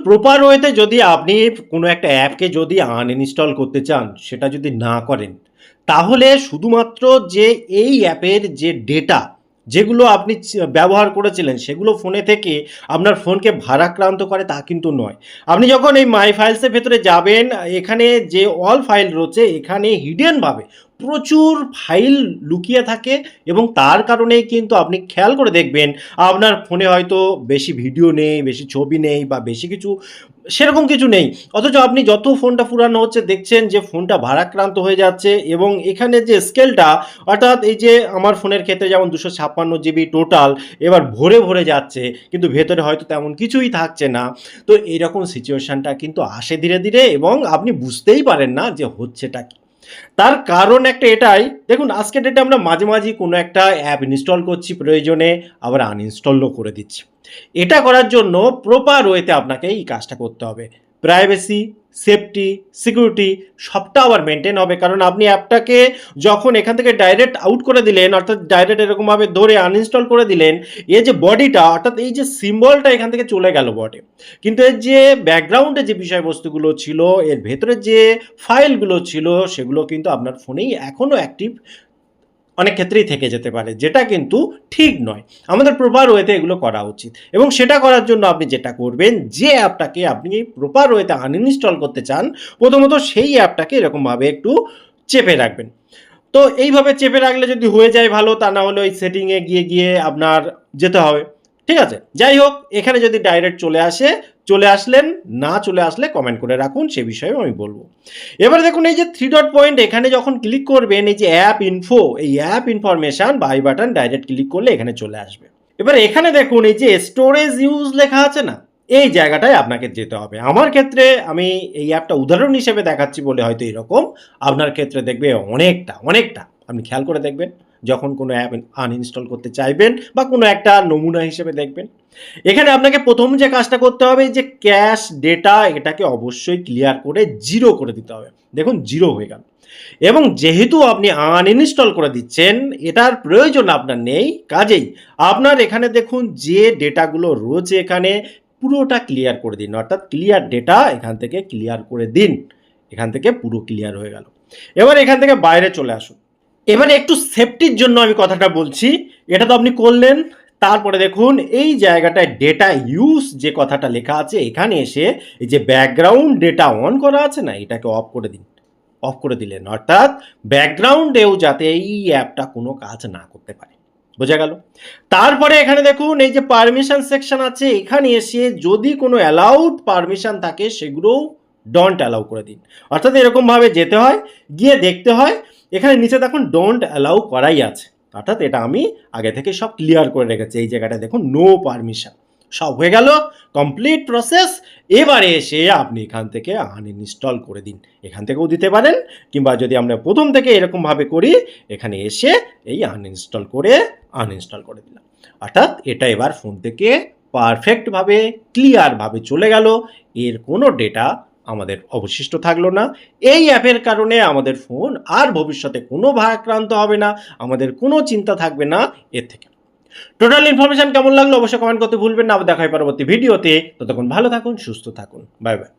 Proper ওয়েতে যদি আপনি কোনো একটা অ্যাপকে যদি আনইনস্টল করতে চান, সেটা যদি না করেন, তাহলে শুধুমাত্র যে এই অ্যাপের যে ডেটা, যেগুলো আপনি ব্যবহার করেছিলেন, সেগুলো ফোনে থেকে আপনার ফোনকে ভারাক্রান্ত করে তা কিন্তু নয়। আপনি যখন এই মাই ফাইলসের ভেতরে যাবেন, এখানে যে অল ফাইল রয়েছে, এখানে হিডেনভাবে প্রচুর ফাইল লুকিয়ে থাকে এবং তার কারণেই কিন্তু আপনি খেয়াল করে দেখবেন আপনার ফোনে হয়তো বেশি ভিডিও নেই, বেশি ছবি নেই বা বেশি কিছু সেরকম কিছু নেই। অথচ আপনি যত ফোনটা পুরানো হচ্ছে দেখছেন যে ফোনটা ভারাক্রান্ত হয়ে যাচ্ছে এবং এখানে যে স্কেলটা, অর্থাৎ এই যে আমার ফোনের ক্ষেত্রে যেমন 256 জিবি টোটাল এবার ভরে ভরে যাচ্ছে, কিন্তু ভেতরে হয়তো তেমন কিছুই থাকছে না। তো এইরকম সিচুয়েশানটা কিন্তু আসে ধীরে ধীরে এবং আপনি বুঝতেই পারেন না যে হচ্ছেটা কি। তার কারণ একটা এটাই, দেখুন আজকের ডেটে আমরা মাঝে মাঝে কোনো একটা অ্যাপ ইনস্টল করছি প্রয়োজনে, আবার আনইনস্টলও করে দিচ্ছি। এটা করার জন্য প্রপার ওয়েতে আপনাকে এই কাজটা করতে হবে। প্রাইভেসি, সেফটি, সিকিউরিটি সবটা আবার মেনটেন হবে, কারণ আপনি অ্যাপটাকে যখন এখান থেকে ডাইরেক্ট আউট করে দিলেন, অর্থাৎ ডাইরেক্ট এরকমভাবে ধরে আনইনস্টল করে দিলেন, এই যে বডিটা, অর্থাৎ এই যে সিম্বলটা এখান থেকে চলে গেল বটে, কিন্তু এর যে ব্যাকগ্রাউন্ডে যে বিষয়বস্তুগুলো ছিল, এর ভেতরে যে ফাইলগুলো ছিল, সেগুলো কিন্তু আপনার ফোনেই এখনও অ্যাক্টিভ অনেক ক্ষেত্রেই থেকে যেতে পারে, যেটা কিন্তু ঠিক নয়। আমাদের প্রপার ওয়েতে এগুলো করা উচিত এবং সেটা করার জন্য আপনি যেটা করবেন, যে অ্যাপটাকে আপনি প্রপার ওয়েতে আনইনস্টল করতে চান, প্রথমত সেই অ্যাপটাকে এরকমভাবে একটু চেপে রাখবেন। তো এইভাবে চেপে রাখলে যদি হয়ে যায় ভালো, তা না হলে ওই সেটিংয়ে গিয়ে গিয়ে আপনার যেতে হবে। ঠিক আছে, যাই হোক, এখানে যদি ডাইরেক্ট চলে আসে, চলে আসলেন, না চলে আসলে কমেন্ট করে রাখুন, সে বিষয়েও আমি বলবো। এবারে দেখুন এই যে 3 ডট পয়েন্ট, এখানে যখন ক্লিক করবেন, এই যে অ্যাপ ইনফো, এই অ্যাপ ইনফরমেশন বা আই বাটন ডাইরেক্ট ক্লিক করলে এখানে চলে আসবে। এবার এখানে দেখুন এই যে স্টোরেজ ইউজ লেখা আছে না, এই জায়গাটায় আপনাকে যেতে হবে। আমার ক্ষেত্রে আমি এই অ্যাপটা উদাহরণ হিসেবে দেখাচ্ছি বলে হয়তো এরকম, আপনার ক্ষেত্রে দেখবে অনেকটা অনেকটা, আপনি খেয়াল করে দেখবেন যখন কোনো অ্যাপ আনইনস্টল করতে চাইবেন বা কোনো একটা নমুনা হিসেবে দেখবেন। এখানে আপনাকে প্রথম যে কাজটা করতে হবে, যে ক্যাশ ডেটা, এটাকে অবশ্যই ক্লিয়ার করে জিরো করে দিতে হবে। দেখুন জিরো হয়ে গেল, এবং যেহেতু আপনি আনইনস্টল করে দিচ্ছেন, এটার প্রয়োজন আপনার নেই, কাজেই আপনার এখানে দেখুন যে ডেটাগুলো রয়েছে এখানে পুরোটা ক্লিয়ার করে দিন, অর্থাৎ ক্লিয়ার ডেটা এখান থেকে ক্লিয়ার করে দিন। এখান থেকে পুরো ক্লিয়ার হয়ে গেল। এবার এখান থেকে বাইরে চলে আসুন। এবারে একটু সেফটির জন্য আমি কথাটা বলছি, এটা তো আপনি করলেন। তারপরে দেখুন এই জায়গাটায় ডেটা ইউজ যে কথাটা লেখা আছে, এখানে এসে এই যে ব্যাকগ্রাউন্ড ডেটা অন করা আছে না, এটাকে অফ করে দিন। অফ করে দিলেন, অর্থাৎ ব্যাকগ্রাউন্ডেও যাতে এই অ্যাপটা কোনো কাজ না করতে পারে। বোঝা গেল? তারপরে এখানে দেখুন এই যে পারমিশন সেকশন আছে, এখানে এসে যদি কোনো অ্যালাউড পারমিশন থাকে, সেগুলোও ডোন্ট অ্যালাউ করে দিন। অর্থাৎ এরকমভাবে যেতে হয়, গিয়ে দেখতে হয়, এখানে নিচে দেখুন ডোন্ট অ্যালাউ করাই আছে, অর্থাৎ এটা আমি আগে থেকে সব ক্লিয়ার করে রেখেছি। এই জায়গাটা দেখুন নো পারমিশন, সব হয়ে গেল, কমপ্লিট প্রসেস। এবারে এসে আপনি এখান থেকে আনইনস্টল করে দিন, এখান থেকেও দিতে পারেন, কিংবা যদি আমরা প্রথম থেকে এরকমভাবে করি, এখানে এসে এই আনইনস্টল করে দিলাম। অর্থাৎ এটা এবার ফোন থেকে পারফেক্টভাবে ক্লিয়ারভাবে চলে গেল, এর কোনো ডেটা আমাদের অবশিষ্ট থাকলো না। এই অ্যাপের কারণে আমাদের ফোন আর ভবিষ্যতে কোনো ভারাক্রান্ত হবে না, আমাদের কোনো চিন্তা থাকবে না এর থেকে। টোটাল ইনফরমেশন কেমন লাগলো অবশ্যই কমেন্ট করতে ভুলবেন না। আবার দেখা হয় পরবর্তী ভিডিওতে। ততক্ষণ ভালো থাকুন, সুস্থ থাকুন, বাই বাই।